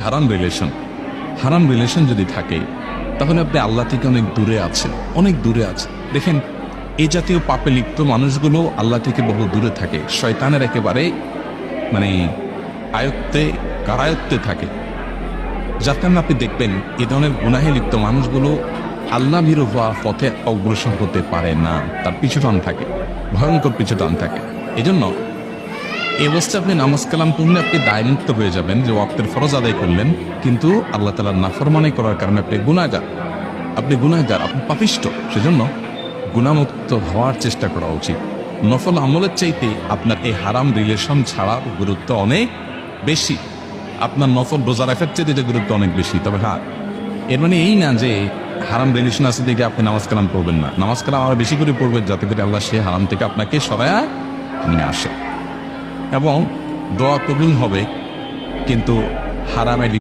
হারাম রিলেশন যদি থাকে তাহলে আপনি আল্লাহ থেকে অনেক দূরে আছেন, অনেক দূরে আছেন। দেখেন, এই জাতীয় পাপে লিপ্ত মানুষগুলো আল্লাহ থেকে বহু দূরে থাকে, শয়তানের একেবারে মানে কারায়ত্তে থাকে। যার কারণে আপনি দেখবেন এই ধরনের গুনাহে লিপ্ত মানুষগুলো আল্লাহ ভীরু হওয়ার পথে অগ্রসর হতে পারে না, তার পিছুটান থাকে, ভয়ঙ্কর পিছুটান থাকে। এই জন্য এই অবস্থায় আপনি নামাজ কালাম পড়লে আপনি দায়মুক্ত হয়ে যাবেন, যে ওয়াক্তের ফরজ আদায় করলেন, কিন্তু আল্লাহ তাআলার নাফরমানি করার কারণে আপনি গুনাহগার, আপনি পাপিষ্ঠ। সেজন্য গুনাহমুক্ত হওয়ার চেষ্টা করা উচিত। নফল আমলের চাইতে আপনার এই হারাম রিলেশন ছাড়ার গুরুত্ব অনেক বেশি, আপনার নফল রোজা রাখার চাইতে যে গুরুত্ব অনেক বেশি। তবে হ্যাঁ, এর মানে এই না যে হারাম রিলেশন আছে দেখে আপনি নামাজ কালাম পড়বেন না। নামাজ কালাম আরো বেশি করে পড়বেন, যাতে করে আল্লাহ সে হারাম থেকে আপনাকে সরায়া নিয়ে আসে, এবং দোয়া কবুল হবে। কিন্তু হারামে